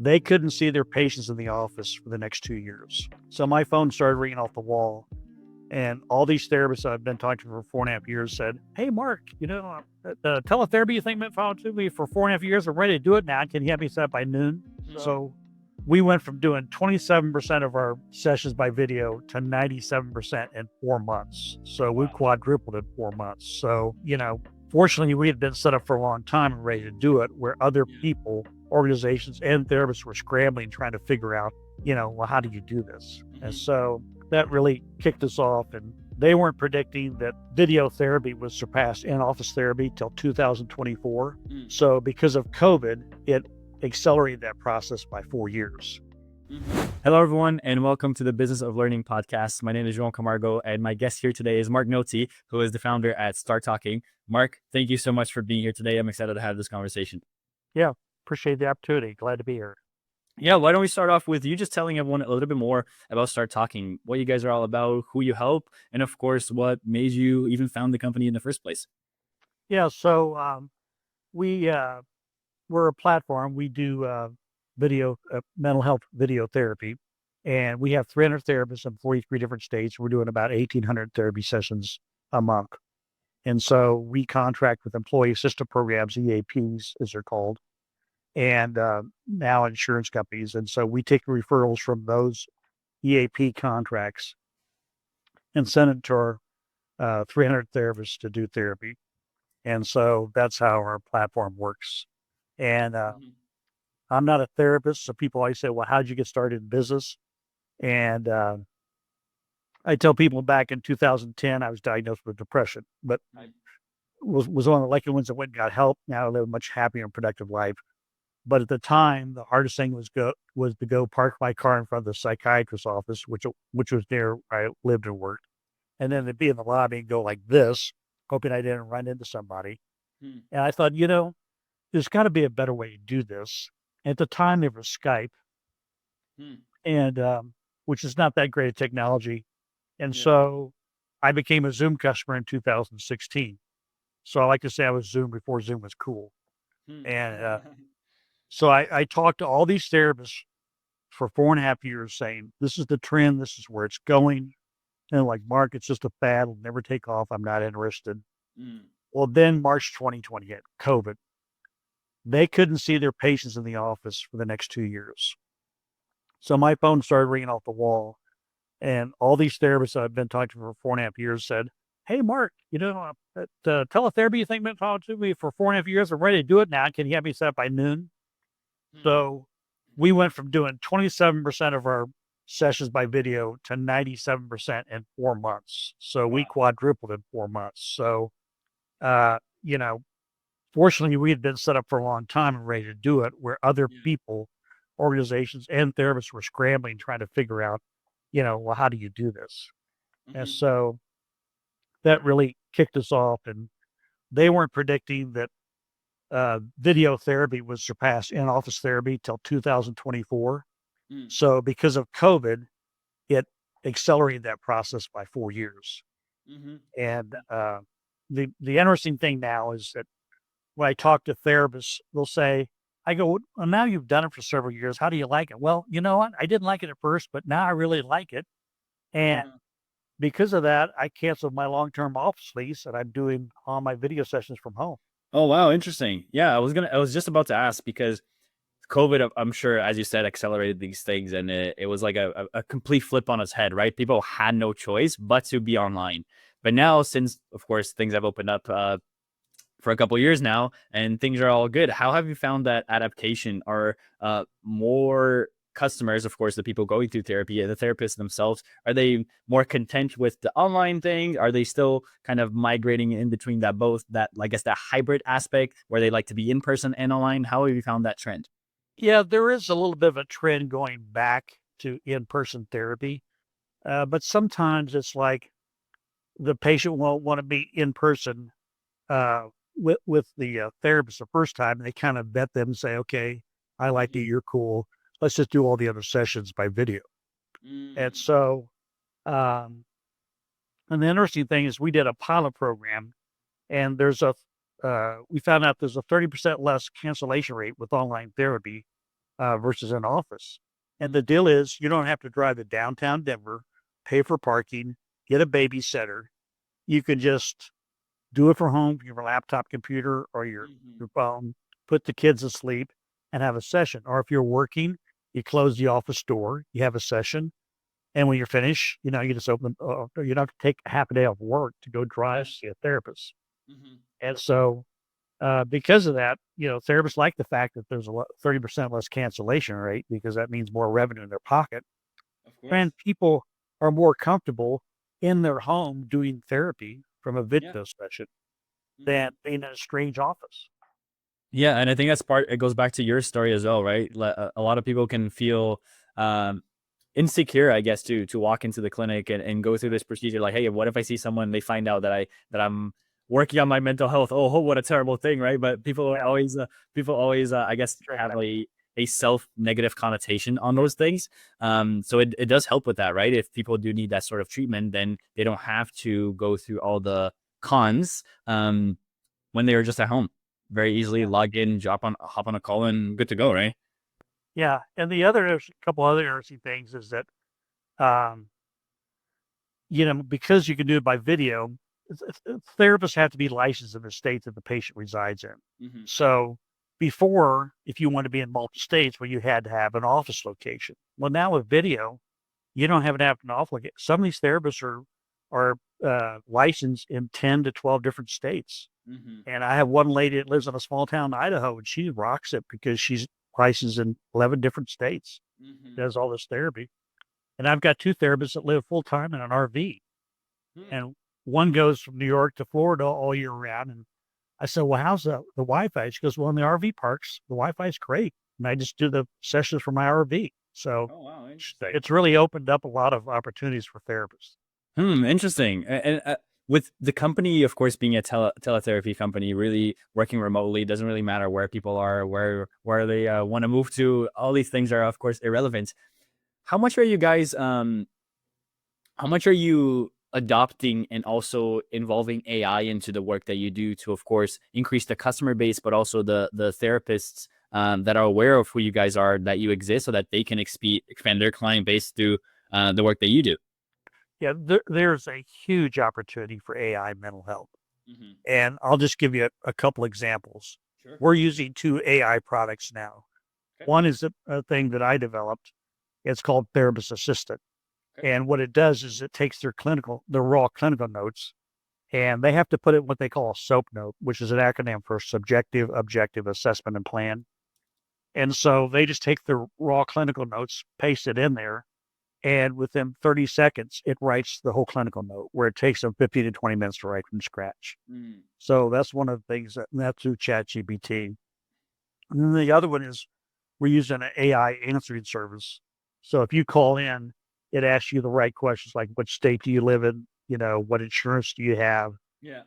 They couldn't see their patients in the office for the next 2 years. So my phone started ringing off the wall. And all these therapists I've been talking to for 4.5 years said, "Hey, Mark, the teletherapy you think been following to me for 4.5 years, I'm ready to do it now. Can you have me set up by noon?" Mhm. So we went from doing 27% of our sessions by video to 97% in 4 months. So we Wow. quadrupled in 4 months. So, fortunately, we had been set up for a long time and ready to do it, where other Yeah. people, organizations, and therapists were scrambling, trying to figure out, well, how do you do this? And Mhm. so that really kicked us off. And they weren't predicting that video therapy would surpass in office therapy till 2024. Mm. So because of COVID, it accelerated that process by 4 years. Mhm. Hello, everyone, and welcome to the Business of Learning podcast. My name is João Camargo, and my guest here today is Mark Nolte, who is the founder at Start Talking. Mark, thank you so much for being here today. I'm excited to have this conversation. Yeah, appreciate the opportunity. Glad to be here. Yeah, why don't we start off with you just telling everyone a little bit more about Start Talking, what you guys are all about, who you help, and of course, what made you even found the company in the first place. Yeah, so we're a platform. We do mental health video therapy, and we have 300 therapists in 43 different states. We're doing about 1,800 therapy sessions a month. And so we contract with employee assistance programs, EAPs, as they're called, and now insurance companies. And so we take referrals from those EAP contracts and send it to our 300 therapists to do therapy. And so that's how our platform works. And Mhm. I'm not a therapist, so people always say, "Well, how'd you get started in business?" And I tell people back in 2010, I was diagnosed with depression, but I Mm. was one of the lucky ones that went and got help. Now I live a much happier and productive life. But at the time, the hardest thing was to go park my car in front of the psychiatrist's office, which was near where I lived and worked, and then to be in the lobby and go like this, hoping I didn't run into somebody. Mm. And I thought, there's got to be a better way to do this. At the time, there was Skype, Mm. and which is not that great a technology. And Yeah. so I became a Zoom customer in 2016. So I like to say I was Zoom before Zoom was cool. Mm. And so I talked to all these therapists for 4.5 years saying, this is the trend, this is where it's going. And like, Mark, it's just a fad, it'll never take off. I'm not interested. Mm. Well, then March 2020 hit, COVID. They couldn't see their patients in the office for the next 2 years. So my phone started ringing off the wall. And all these therapists I've been talking to for 4.5 years said, "Hey, Mark, that teletherapy you think been following to me for 4.5 years, I'm ready to do it now. Can you have me set up by noon?" Mm. So we went from doing 27% of our sessions by video to 97% in 4 months. So we Wow. quadrupled in 4 months. So, uh, you know, fortunately, we had been set up for a long time and ready to do it, where other Yeah. people, organizations, and therapists were scrambling, trying to figure out, well, how do you do this? And Mhm. so that really kicked us off. And they weren't predicting that video therapy would surpass in office therapy till 2024. Mm. So because of COVID, it accelerated that process by 4 years. Mhm. And the interesting thing now is that when I talk to therapists, they'll say, I go, "Well, now you've done it for several years. How do you like it?" Well, you know what? I didn't like it at first, but now I really like it. And Uh-huh. because of that, I canceled my long-term office lease and I'm doing all my video sessions from home. Oh, wow, interesting. Yeah, I was just about to ask because COVID, I'm sure, as you said, accelerated these things, and it was like a complete flip on its head, right? People had no choice but to be online. But now, since of course things have opened up for a couple of years now, and things are all good, how have you found that adaptation? Are more customers, of course, the people going through therapy, the therapists themselves, are they more content with the online thing? Are they still kind of migrating in between that both that I guess that hybrid aspect where they like to be in person and online? How have you found that trend? Yeah, there is a little bit of a trend going back to in-person therapy, but sometimes it's like the patient won't want to be in person uh, with the therapist the first time. And they kind of vet them and say, "Okay, I like you. Mhm. You're cool. Let's just do all the other sessions by video." And Mm. so, um, and the interesting thing is, we did a pilot program, and we found out there's a 30% less cancellation rate with online therapy versus an office. And the deal is you don't have to drive to downtown Denver, pay for parking, get a babysitter. You can just do it from home, your laptop computer or your phone, put the kids asleep and have a session. Or if you're working, you close the office door, you have a session. And when you're finished, you just open, you don't have to take half a day off work to go drive to see a therapist. And so, because of that, therapists like the fact that there's 30% less cancellation rate because that means more revenue in their pocket. Of course. And people are more comfortable in their home doing therapy from a video session than being in a strange office. Yeah, and I think that's it goes back to your story as well, right? A lot of people can feel insecure, I guess, to walk into the clinic and go through this procedure. Like, hey, what if I see someone, they find out that I'm working on my mental health? Oh, what a terrible thing, right? But people always, I guess, have a self-negative connotation on those things. So it does help with that, right? If people do need that sort of treatment, then they don't have to go through all the cons when they are just at home. Very easily log in, hop on a call, and good to go, right? Yeah, and a couple other interesting things is that, because you can do it by video, therapists have to be licensed in the state that the patient resides in. So before, if you want to be in multiple states, where you had to have an office location. Well, now with video, you don't have to have an office location. Some of these therapists are licensed in 10 to 12 different states. And I have one lady that lives in a small town in Idaho, and she rocks it because she's licensed in 11 different states, does all this therapy. And I've got 2 therapists that live full time in an RV. And one goes from New York to Florida all year round. And I said, well, how's the Wi-Fi? She goes, well, in the RV parks, the Wi-Fi is great. And I just do the sessions from my RV. So it's really opened up a lot of opportunities for therapists. Interesting. And with the company, of course, being a teletherapy company, really working remotely, doesn't really matter where people are, where they want to move to. All these things are, of course, irrelevant. How much are you guys? How much are you adopting and also involving AI into the work that you do to, of course, increase the customer base, but also the therapists that are aware of who you guys are, that you exist, so that they can expand their client base through the work that you do? Yeah, there's a huge opportunity for AI mental health. And I'll just give you a couple examples. Sure. We're using 2 AI products now. Okay. One is a thing that I developed. It's called Therapist Assistant. Okay. And what it does is it takes their raw clinical notes, and they have to put it in what they call a SOAP note, which is an acronym for subjective, objective, assessment, and plan. And so they just take their raw clinical notes, paste it in there, and within 30 seconds, it writes the whole clinical note, where it takes them 15 to 20 minutes to write from scratch. So that's one of the things that's through ChatGPT. And then the other one is we're using an AI answering service. So if you call in, it asks you the right questions, like what state do you live in? What insurance do you have? Yeah.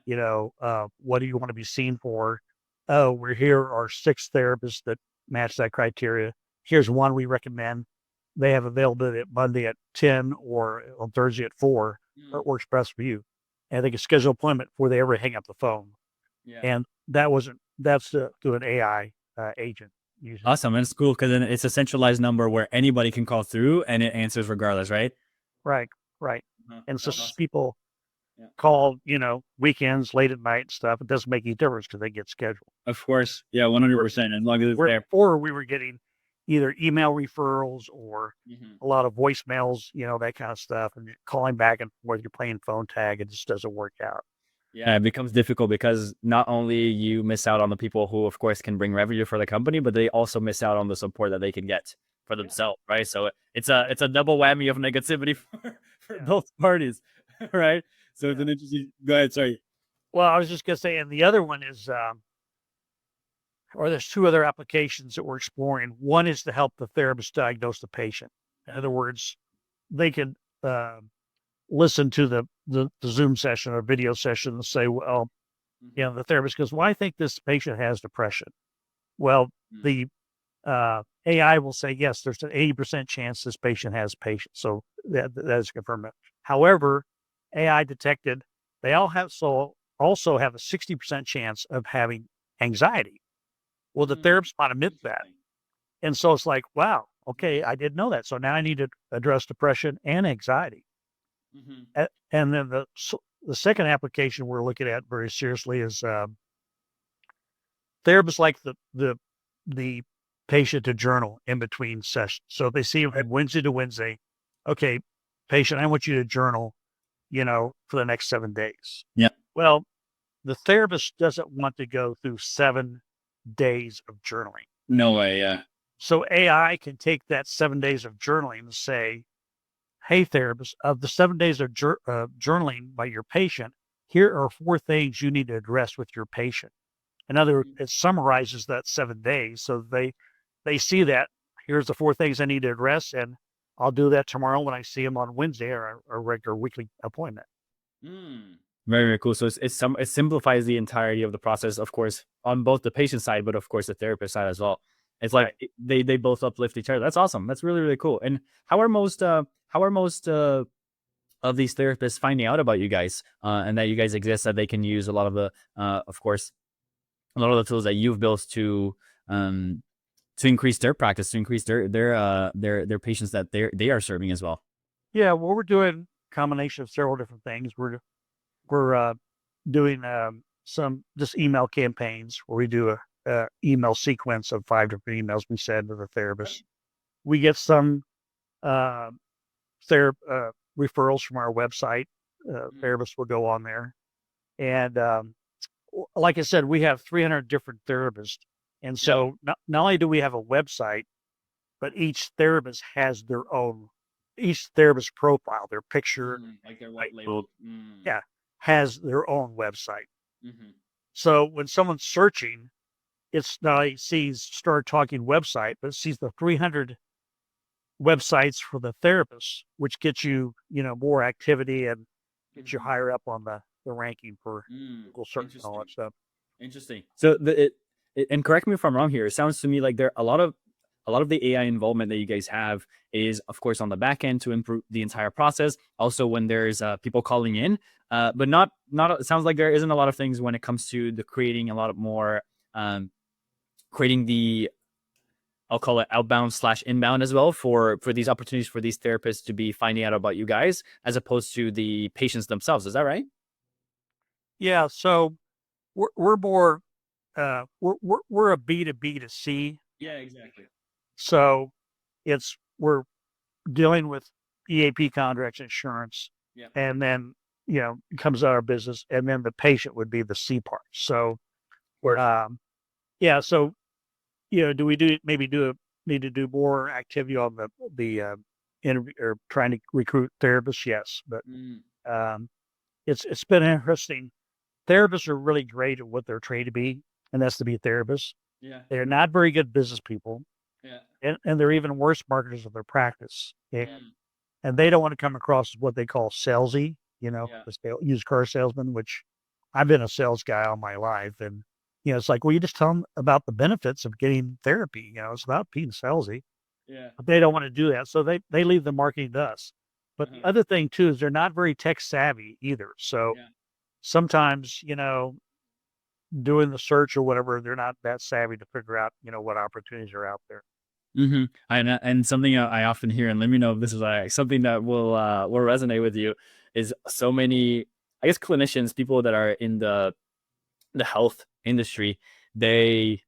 What do you want to be seen for? Oh, here are 6 therapists that match that criteria. Here's one we recommend. They have availability at Monday at 10 or on Thursday at 4. It works best for you. And they can schedule an appointment before they ever hang up the phone. Yeah. And that's through an AI agent. Usually. Awesome. And it's cool because then it's a centralized number where anybody can call through and it answers regardless, right? Right. And so That's awesome. people call, weekends, late at night and stuff. It doesn't make any difference because they get scheduled. Of course. Yeah, 100%. As long as it's there. Or we were getting either email referrals or a lot of voicemails, that kind of stuff, and calling back and forth. You're playing phone tag. It just doesn't work out. Yeah, it becomes difficult because not only you miss out on the people who, of course, can bring revenue for the company, but they also miss out on the support that they can get for themselves, right? So it's a double whammy of negativity for both parties, right? So it's an interesting. Go ahead, sorry. Well, I was just gonna say, and the other one is, or there's 2 other applications that we're exploring. One is to help the therapist diagnose the patient. In other words, they can listen to the Zoom session or video session and say, well, the therapist goes, well, I think this patient has depression. Well, the AI will say, yes, there's an 80% chance this patient has depression. So that is confirmed. However, AI detected they also have a 60% chance of having anxiety. Well, the therapist might admit that. And so it's like, wow, okay, I didn't know that. So now I need to address depression and anxiety. Mm-hmm. And then the second application we're looking at very seriously is therapists like the patient to journal in between sessions. So they see him Wednesday to Wednesday. Okay, patient, I want you to journal, for the next 7 days. Yeah. Well, the therapist doesn't want to go through 7 days of journaling. No way. Yeah. So AI can take that 7 days of journaling and say, hey, therapist, of the 7 days of journaling by your patient, here are 4 things you need to address with your patient. In other words, it summarizes that 7 days. So they see that here's the 4 things I need to address, and I'll do that tomorrow when I see them on Wednesday or a regular weekly appointment. Mm. Very, very cool. So it simplifies the entirety of the process, of course, on both the patient side, but of course the therapist side as well. It's like they both uplift each other. That's awesome. That's really, really cool. And how are most of these therapists finding out about you guys and that you guys exist, that they can use a lot of the of course a lot of the tools that you've built to increase their practice, to increase their patients that they are serving as well. Yeah, well, we're doing a combination of several different things. We're doing some just email campaigns where we do a email sequence of 5 different emails we send to the therapist. We get some uh, referrals from our website. Therapists will go on there, and like I said, we have 300 different therapists, and so not only do we have a website, but each therapist has each therapist profile, their picture, Like they're white labeled. yeah, has their own website. Mm-hmm. So when someone's searching, it's not only sees Start Talking website, but it sees the 300 websites for the therapists, which gets you, more activity and gets you higher up on the ranking for Google search and all that stuff. Interesting. So and correct me if I'm wrong here. It sounds to me like there a lot of the AI involvement that you guys have is, of course, on the back end to improve the entire process. Also, when there's people calling in, but not. It sounds like there isn't a lot of things when it comes to the creating a lot of more, creating the, I'll call it outbound/inbound as well for these opportunities for these therapists to be finding out about you guys, as opposed to the patients themselves. Is that right? Yeah. So we're more we're a B to B to C. Yeah, exactly. So we're dealing with EAP contracts, insurance, and then it comes out of our business, and then the patient would be the C part. So yeah. So do we need to do more activity on the interview or trying to recruit therapists? Yes, but it's been interesting. Therapists are really great at what they're trained to be, and that's to be therapists. Yeah. They're not very good business people. Yeah. And they're even worse marketers of their practice. And they don't want to come across as what they call salesy, the used car salesman, which I've been a sales guy all my life. And, it's like, well, you just tell them about the benefits of getting therapy. It's about being salesy. Yeah. But they don't want to do that. So they leave the marketing to us. But the other thing, too, is they're not very tech savvy either. So sometimes, doing the search or whatever, they're not that savvy to figure out, what opportunities are out there. Mm-hmm. And something I often hear, and let me know if this is something that will resonate with you, is so many, I guess, clinicians, people that are in the health industry, they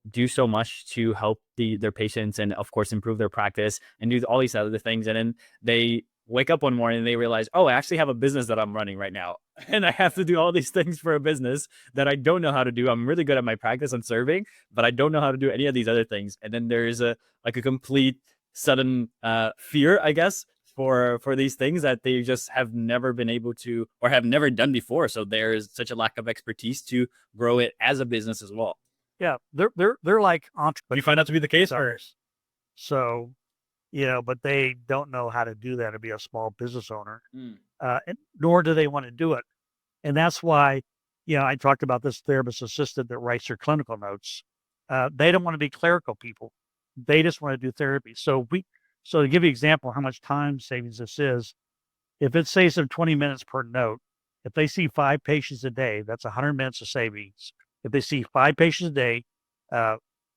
do so much to help their patients and, of course, improve their practice and do all these other things, and then they wake up one morning and they realize, oh, I actually have a business that I'm running right now, and I have to do all these things for a business that I don't know how to do. I'm really good at my practice and serving, but I don't know how to do any of these other things. And then there is a complete sudden fear, I guess, for these things that they just have never been able to or have never done before. So there's such a lack of expertise to grow it as a business as well. Yeah, they're like entrepreneurs. You find that to be the case? So, but they don't know how to do that to be a small business owner, and nor do they want to do it. And that's why, I talked about this therapist assistant that writes their clinical notes. They don't want to be clerical people. They just want to do therapy. So to give you an example of how much time savings this is, if it saves them 20 minutes per note, if they see 5 patients a day, that's 100 minutes of savings. If they see 5 patients a day,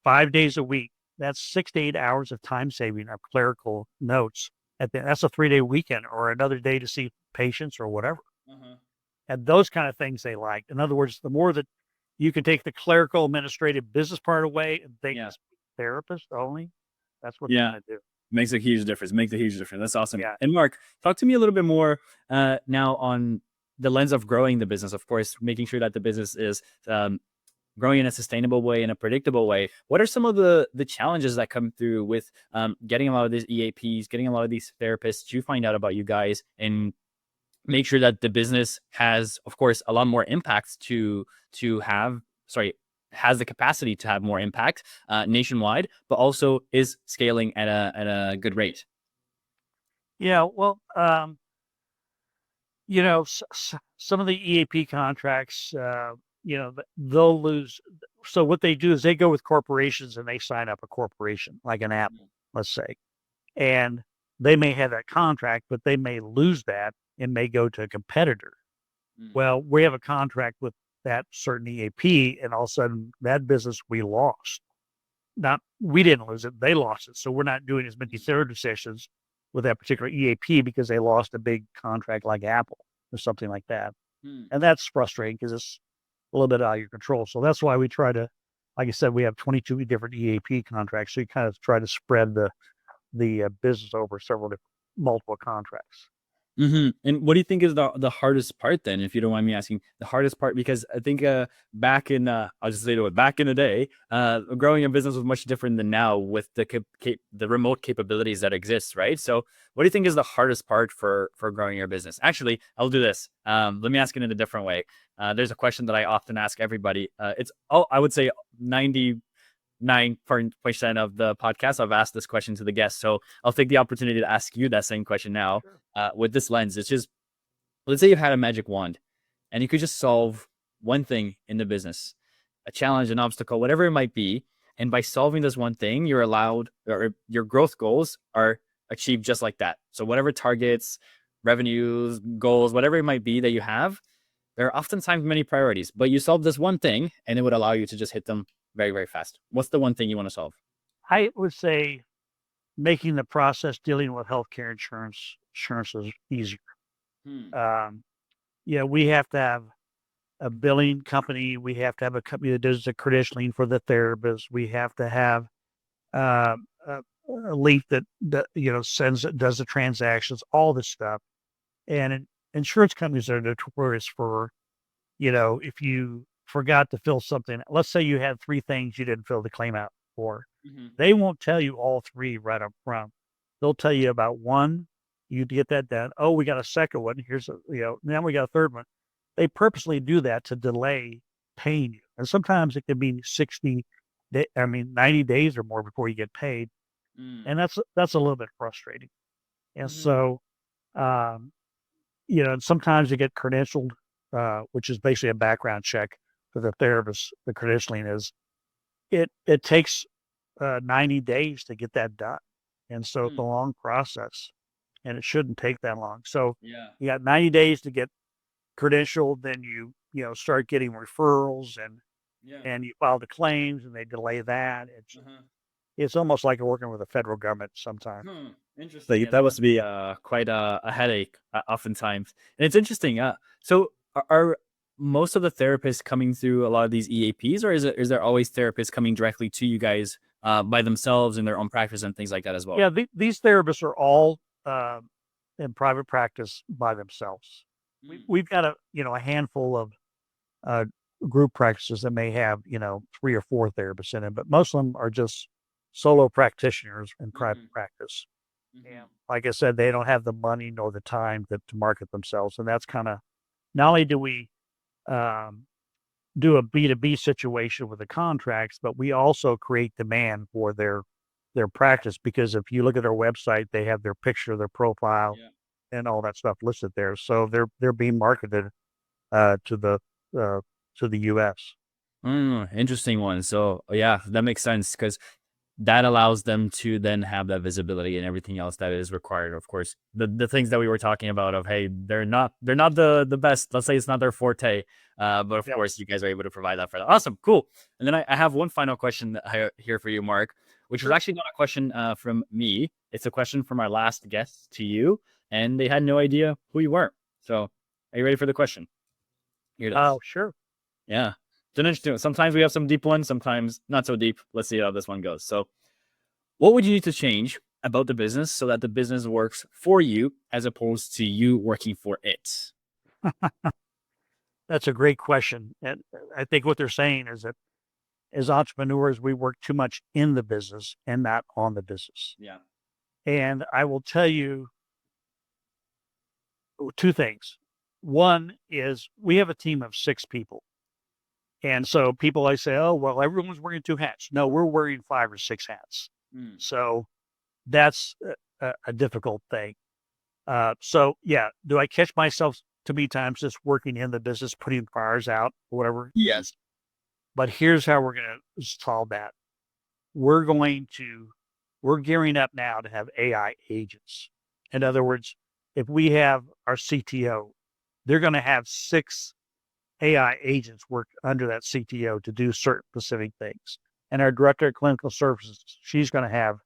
5 days a week, that's 6 to 8 hours of time saving of clerical notes. That's a 3-day weekend or another day to see patients or whatever. Uh-huh. And those kind of things they like. In other words, the more that you can take the clerical administrative business part away and think Yeah. it's therapist only, that's what they Yeah. want to do. Makes a huge difference. Makes a huge difference. That's awesome. Yeah. And Mark, talk to me a little bit more now on the lens of growing the business. Of course, making sure that the business is growing in a sustainable way, in a predictable way. What are some of the challenges that come through with getting a lot of these EAPs, getting a lot of these therapists you find out about you guys, and make sure that the business has, of course, a lot more impact to have. Sorry, has the capacity to have more impact nationwide, but also is scaling at a good rate. Yeah. Well, some of the EAP contracts, they'll lose. So what they do is they go with corporations and they sign up a corporation like an Apple, let's say, and they may have that contract, but they may lose that and may go to a competitor. Mm. Well, we have a contract with that certain EAP, and all of a sudden that business we lost. Not we didn't lose it, they lost it. So we're not doing as many therapy sessions with that particular EAP because they lost a big contract like Apple or something like that. Hmm. And that's frustrating because it's a little bit out of your control. So that's why we try to, like I said, we have 22 different EAP contracts. So you kind of try to spread the business over multiple contracts. And what do you think is the hardest part then, if you don't mind me asking? The hardest part, because I think back in I'll just say it, back in the day, growing a business was much different than now with the remote capabilities that exist, right? So what do you think is the hardest part for growing your business? Actually, I'll do this. Let me ask it in a different way. There's a question that I often ask everybody. I would say 99% of the podcast, I've asked this question to the guests. So I'll take the opportunity to ask you that same question now. Sure. With this lens, it's just, let's say you had a magic wand and you could just solve one thing in the business, a challenge, an obstacle, whatever it might be. And by solving this one thing, you're allowed, or your growth goals are achieved just like that. So whatever targets, revenues, goals, whatever it might be that you have, there are oftentimes many priorities, but you solve this one thing and it would allow you to just hit them very, very fast. What's the one thing you want to solve? I would say making the process dealing with healthcare insurances easier. Hmm. We have to have a billing company. We have to have a company that does the credentialing for the therapist. We have to have uh, a leaf that does the transactions, all this stuff. And insurance companies are notorious for, if you forgot to fill something, let's say you had 3 things you didn't fill the claim out for. Mm-hmm. They won't tell you all 3 right up front. They'll tell you about 1, you get that done. Oh, we got a second one. Now we got a third one. They purposely do that to delay paying you. And sometimes it can be 90 days or more before you get paid. Mm. And that's a little bit frustrating. And Mhm. so, um, and sometimes you get credentialed, which is basically a background check for the therapist. The credentialing it takes 90 days to get that done. And so it's a long process and it shouldn't take that long. So Yeah. you got 90 days to get credentialed, then start getting referrals Yeah. and you file the claims and they delay that. Uh-huh. It's almost like working with the federal government sometimes. Interesting. Yeah, That must be quite a headache oftentimes. And it's interesting. So are most of the therapists coming through a lot of these EAPs, or is there always therapists coming directly to you guys by themselves in their own practice and things like that as well? Yeah, these therapists are all in private practice by themselves. Mm. We've got a handful of uh, group practices that may have 3 or 4 therapists in it, but most of them are just solo practitioners in private Mhm. practice. Mhm. And like I said, they don't have the money nor the time to market themselves, and that's kind of not only do we um, do a B2B situation with the contracts, but we also create demand for their practice because if you look at their website, they have their picture, their profile, Yeah. and all that stuff listed there. So they're being marketed to uh, the U.S. Interesting one. So yeah, that makes sense because that allows them to then have that visibility and everything else that is required. Of course, the things that we were talking about of, hey, they're not the best. Let's say it's not their forte. But of Yep. course, you guys are able to provide that for them. Awesome, cool. And then I have one final question here for you, Mark. which was actually not a question from me. It's a question from our last guest to you, and they had no idea who you were. So, are you ready for the question? Here it is. Oh, sure. Yeah. It's an interesting one. Sometimes we have some deep ones, sometimes not so deep. Let's see how this one goes. So, what would you need to change about the business so that the business works for you as opposed to you working for it? That's a great question. And I think what they're saying is that as entrepreneurs, we work too much in the business and not on the business. Yeah. And I will tell you two things. One is we have a team of 6 people. And so people I say, oh, well, everyone's wearing 2 hats. No, we're wearing 5 or 6 hats. Mm. So that's a difficult thing. So yeah, do I catch myself too many times just working in the business, putting fires out, or whatever? Yes. But here's how we're going to solve that. We're gearing up now to have AI agents. In other words, if we have our CTO, they're going to have 6 AI agents work under that CTO to do certain specific things. And our director of clinical services, she's going to have,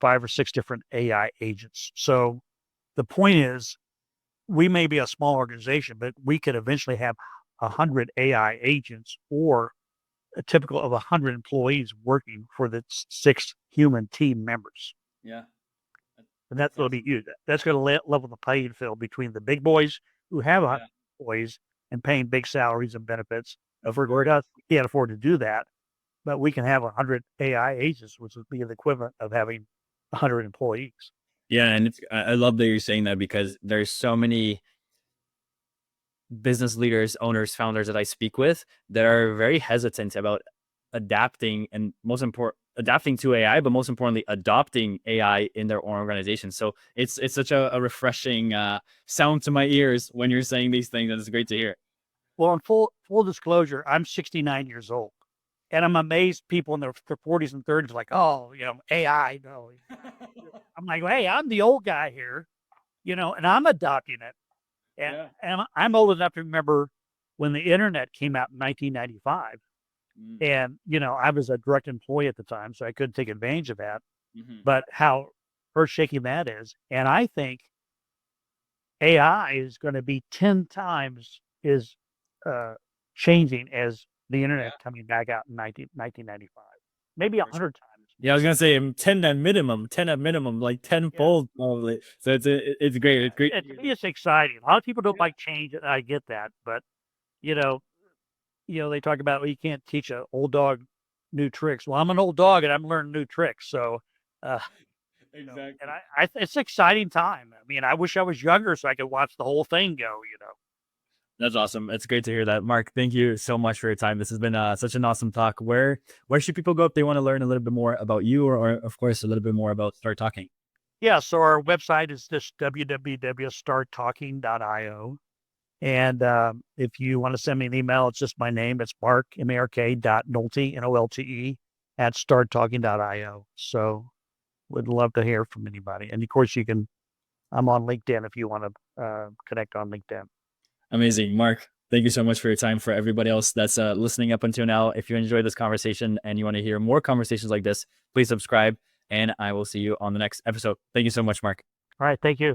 5 or 6 different AI agents. So the point is, we may be a small organization, but we could eventually have 100 AI agents or a typical of 100 employees working for the 6 human team members. Yeah. And that's going to be huge. That's going to level the playing field between the big boys who have employees and paying big salaries and benefits. For us, we can't afford to do that, but we can have 100 AI agents, which would be the equivalent of having 100 employees. Yeah, and I love that you're saying that because there's so many business leaders, owners, founders that I speak with that are very hesitant about adapting and adapting to AI, but most importantly, adopting AI in their own organization. So it's such a refreshing sound to my ears when you're saying these things, and it's great to hear. Well, in full disclosure, I'm 69 years old, and I'm amazed people in their 40s and 30s like, oh, AI. No, I'm like, hey, I'm the old guy here, and I'm adopting it. And I'm old enough to remember when the internet came out in 1995. And, I was a direct employee at the time, so I couldn't take advantage of that. Mm-hmm. But how earth-shaking that is. And I think AI is going to be 10 times as changing as the internet coming back out in 1995. Maybe 100 times. Yeah, I was gonna say 10 at minimum, like 10-fold probably. So it's great. It's great. To me, it's exciting. A lot of people don't like change, and I get that. But they talk about, well, you can't teach an old dog new tricks. Well, I'm an old dog and I'm learning new tricks. So, exactly. And it's an exciting time. I mean, I wish I was younger so I could watch the whole thing go. That's awesome. It's great to hear that, Mark. Thank you so much for your time. This has been such an awesome talk. Where should people go if they want to learn a little bit more about you, or of course a little bit more about Start Talking? Yeah, so our website is just www.starttalking.io. And if you want to send me an email, it's just my name. It's Mark, Mark.Nolte, Nolte, at starttalking.io. So would love to hear from anybody. And of course, I'm on LinkedIn if you want to connect on LinkedIn. Amazing. Mark, thank you so much for your time. For everybody else that's listening up until now, if you enjoyed this conversation and you want to hear more conversations like this, please subscribe, and I will see you on the next episode. Thank you so much, Mark. All right. Thank you.